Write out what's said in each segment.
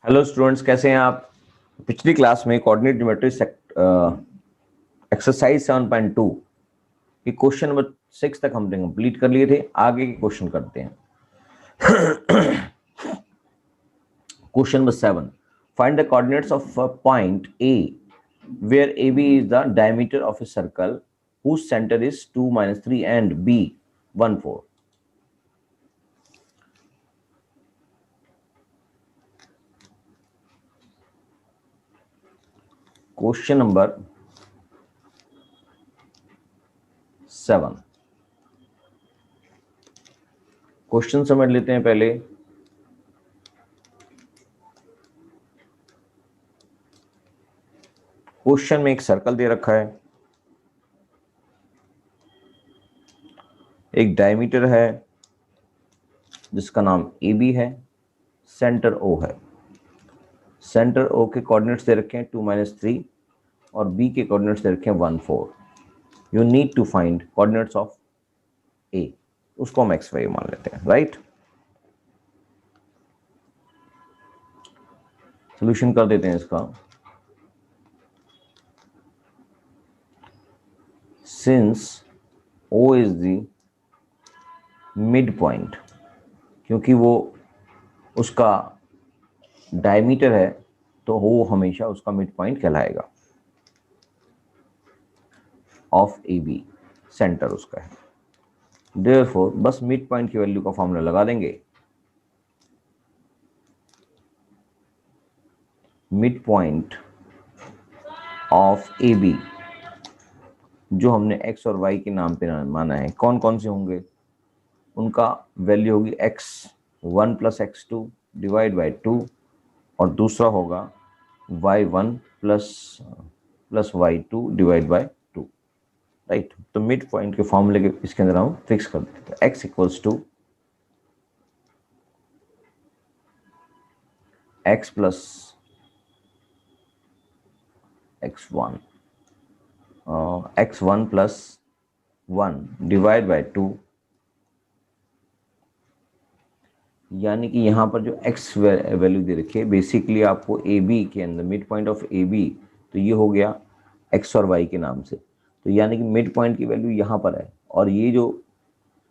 Hello students, कैसे हैं आप। पिछली क्लास में कोऑर्डिनेट ज्योमेट्री एक्सरसाइज 7.2 की क्वेश्चन नंबर 6 तक हमने कंप्लीट कर लिए थे। आगे के क्वेश्चन करते हैं। Question number 7, find the coordinates of point A where AB is the diameter of a circle whose center is 2 minus 3 and B 1 4. Question number 7, question समझ लेते हैं पहले। क्वेश्चन में एक सर्कल दे रखा है, एक डायमीटर है जिसका नाम ए बी है, सेंटर ओ है। सेंटर ओ के कोऑर्डिनेट्स दे रखे हैं 2 माइनस 3 और बी के कोऑर्डिनेट्स दे रखे हैं 1 4। You need to find coordinates of A, उसको हम एक्स वाई मान लेते हैं, राइट। सोल्यूशन कर देते हैं इसका। Since O is the mid point, क्योंकि वो उसका डायमीटर है तो वो हमेशा उसका मिड पॉइंट कहलाएगा ऑफ ए बी, सेंटर उसका है। देयरफॉर बस मिड पॉइंट की वैल्यू का फॉर्मूला लगा देंगे। Mid point of A B जो हमने एक्स और वाई के नाम पे माना है, कौन कौन से होंगे, उनका वैल्यू होगी x1 plus x2 divide by 2 और दूसरा होगा y1 plus y2 divide by 2, right. तो मिड पॉइंट के फॉर्मूले के इसके अंदर हम फिक्स कर देते हैं। x equals to x plus x1 x1 plus 1 divide by 2, यानी कि यहाँ पर जो x वैल्यू दे रखी है बेसिकली आपको ए बी के अंदर mid point of A B, तो ये हो गया x और y के नाम से। तो यानी कि मिड पॉइंट की वैल्यू यहाँ पर है और ये जो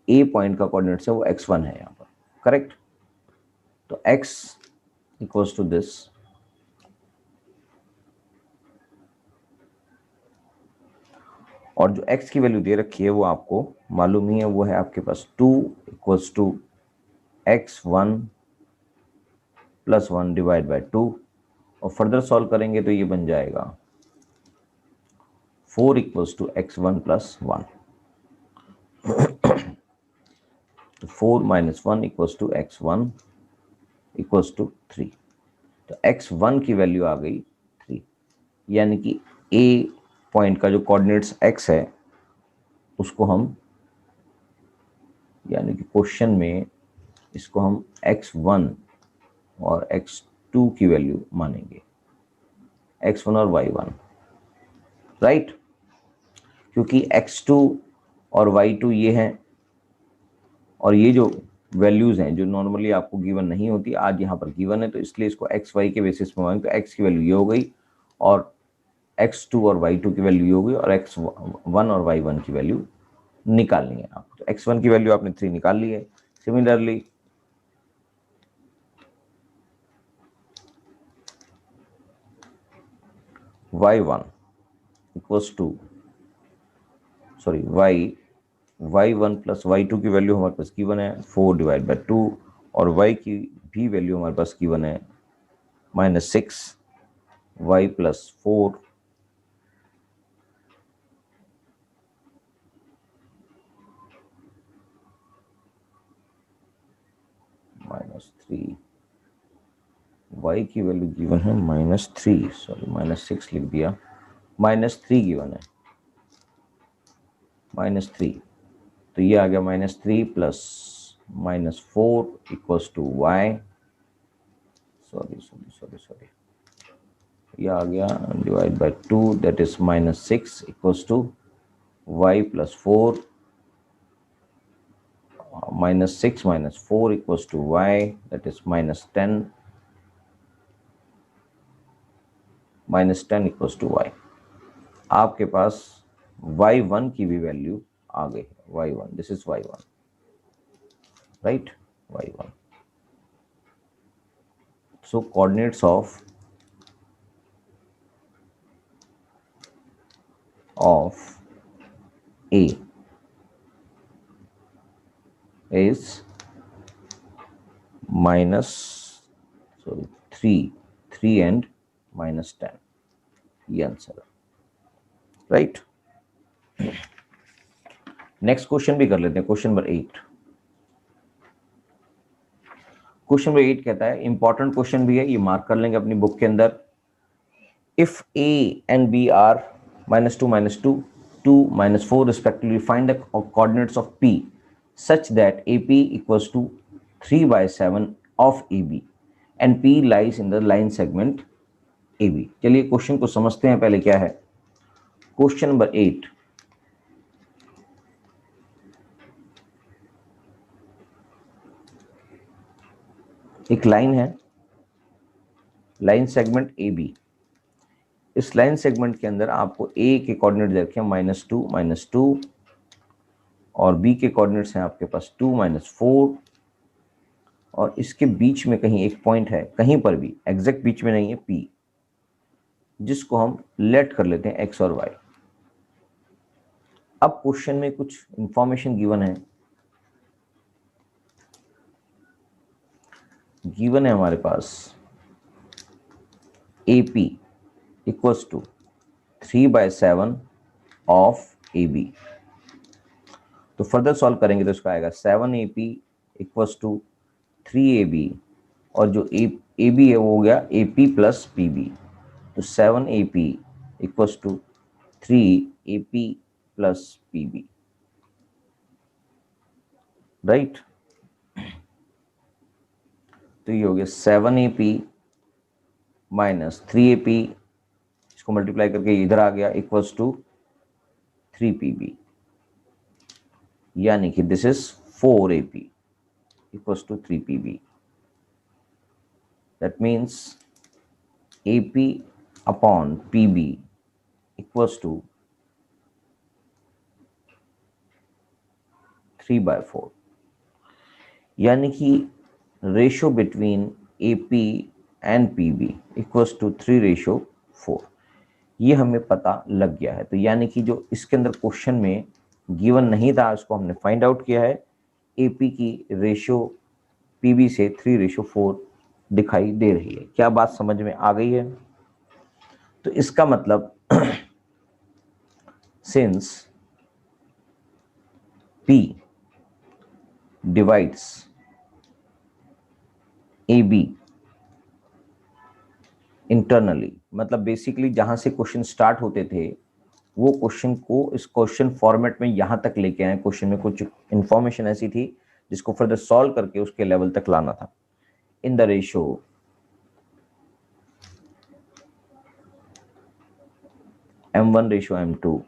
ए पॉइंट का कोऑर्डिनेट्स है वो x1 है यहाँ पर, करेक्ट। तो x इक्वल्स टू दिस, और जो x की वैल्यू दे रखी है वो आपको मालूम ही है, वो है आपके पास 2 equals to x1 plus 1 divide by 2, और फर्दर सॉल्व करेंगे तो ये बन जाएगा 4 इक्वल्स टू x1 प्लस 1। तो 4 minus 1 equals to x1 equals to 3। तो x1 की वैल्यू आ गई 3, यानी कि a पॉइंट का जो कोऑर्डिनेट्स x है उसको हम, यानी कि क्वेश्चन में इसको हम x1 और x2 की वैल्यू मानेंगे, x1 और y1, राइट। क्योंकि x2 और y2 ये हैं और ये जो वैल्यूज हैं जो नॉर्मली आपको गिवन नहीं होती, आज यहाँ पर गिवन है, तो इसलिए इसको एक्स वाई के बेसिस पे मानेंगे। तो x की वैल्यू ये हो गई और x2 और y2 की वैल्यू ये हो गई और x1 और y1 की वैल्यू निकालनी है आपको। तो x1 की वैल्यू आपने 3 निकाल ली है। Similarly y1 equals to y1 plus y2 की वैल्यू हमारे पास गिवन है 4 डिवाइड बाई 2, और y की भी वैल्यू हमारे पास गिवन है -6 y प्लस 4 -3, y की वैल्यू गिवन है -3, सॉरी -6 लिख दिया, -3 गिवन है, -3। तो ये आ गया -3 plus -4 equals to y, sorry ये आ गया divide by 2, that is -6 equals to y plus 4, -6 - 4 equals to y, that is -10, -10 equals to y। आपके पास y1 की भी वैल्यू आ गई, y1, this is y1, right, y1। So coordinates of A is -3 and -10, ये answer है, right. Next question भी कर लेते हैं, क्वेश्चन नंबर 8। क्वेश्चन नंबर 8 कहता है, इंपॉर्टेंट क्वेश्चन भी है, ये मार्क कर लेंगे अपनी बुक के अंदर। If A and B are -2, -2, 2, -4 respectively, find the coordinates of P such that AP equals to 3/7 of AB and P lies in the line segment AB। चलिए क्वेश्चन को समझते हैं पहले क्या है। क्वेश्चन नंबर 8, एक लाइन है, लाइन सेगमेंट AB। इस लाइन सेगमेंट के अंदर आपको A के कोऑर्डिनेट दे रखे हैं -2, -2, और B के कोऑर्डिनेट्स हैं आपके पास 2, -4, और इसके बीच में कहीं एक पॉइंट है, कहीं पर भी, एग्जैक्ट बीच में नहीं है, P, जिसको हम लेट कर लेते हैं x और y। अब क्वेश्चन में कुछ इंफॉर्मेशन गिवन है, गिवन है हमारे पास AP equals to 3/7 of AB। तो फर्दर सॉल्व करेंगे तो इसका आएगा 7AP इक्वल्स टू 3AB, और जो AB है वो हो गया AP प्लस PB, तो 7AP equals to 3AP plus PB, right. तो ये हो गया 7AP माइनस 3AP, इसको मल्टीप्लाई करके इधर आ गया, इक्वल्स टू 3PB, यानी कि this is 4AP equals to 3PB। That means AP upon PB equals to 3/4, यानी कि ratio between AP and PB equals to 3:4। ये हमें पता लग गया है। तो यानी कि जो इसके अंदर क्वेश्चन में गिवन नहीं था, उसको हमने फाइंड आउट किया है। AP की रेशो PB से 3:4 दिखाई दे रही है। क्या बात समझ में आ गई है? तो इसका मतलब since P divides AB internally, मतलब बेसिकली जहां से क्वेश्चन स्टार्ट होते थे वो क्वेश्चन को इस क्वेश्चन फॉर्मेट में यहां तक लेके आए। क्वेश्चन में कुछ इंफॉर्मेशन ऐसी थी जिसको फर्दर सॉल्व करके उसके लेवल तक लाना था। In the ratio M1:M2,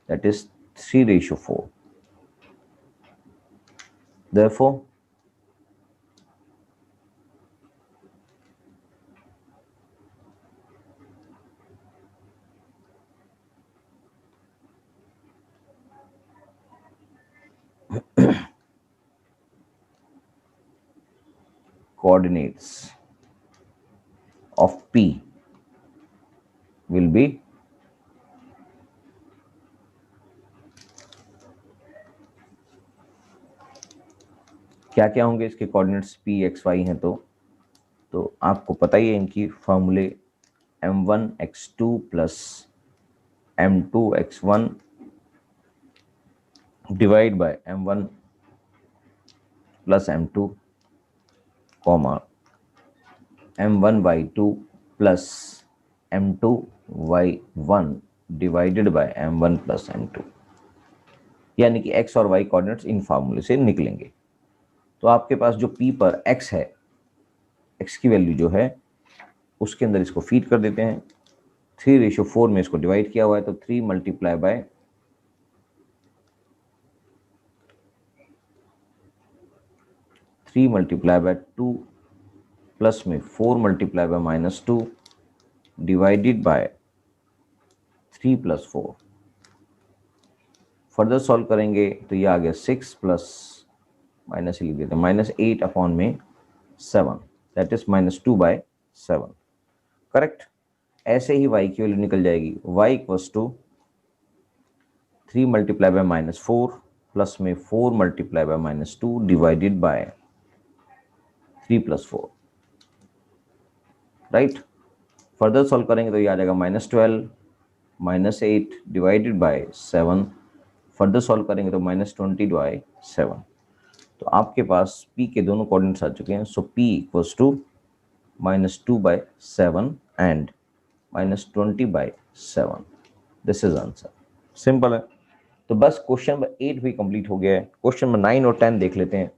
that is 3:4। Therefore coordinates of P will be क्या क्या होंगे इसके कोऑर्डिनेट्स P x y हैं। तो आपको पता ही है इनकी फॉर्मूले M1x2 plus M2x1 divide by M1 plus M2 comma M1y2 plus M2y1 divided by M1 plus M2, यानी कि x और y कोऑर्डिनेट्स इन फार्मूले से निकलेंगे। तो आपके पास जो P पर x है, x की वैल्यू जो है उसके अंदर इसको फीड कर देते हैं। 3:4 में इसको डिवाइड किया हुआ है, तो 3 मल्टीप्लाई बाय 2 प्लस में 4 multiply by -2 divided by 3 + 4। Further solve करेंगे तो ये आ गया 6 प्लस माइनस लिख देते हैं -8/7, दैट इज -2/7। करेक्ट। ऐसे ही y की वैल्यू निकल जाएगी, y equals to 3 multiply by -4 plus में 4 multiply by -2 divided by 3 + 4। Right. Further solve करेंगे तो ये आ जाएगा -12 -8 डिवाइडेड बाय 7। फर्दर सॉल्व करेंगे तो -20/7। तो आपके पास p के दोनों कोऑर्डिनेट्स आ चुके हैं। So p equals to -2/7 and -20/7। This is answer. Simple है। तो बस क्वेश्चन नंबर 8 भी कंप्लीट हो गया है। क्वेश्चन नंबर 9 और 10 देख लेते हैं।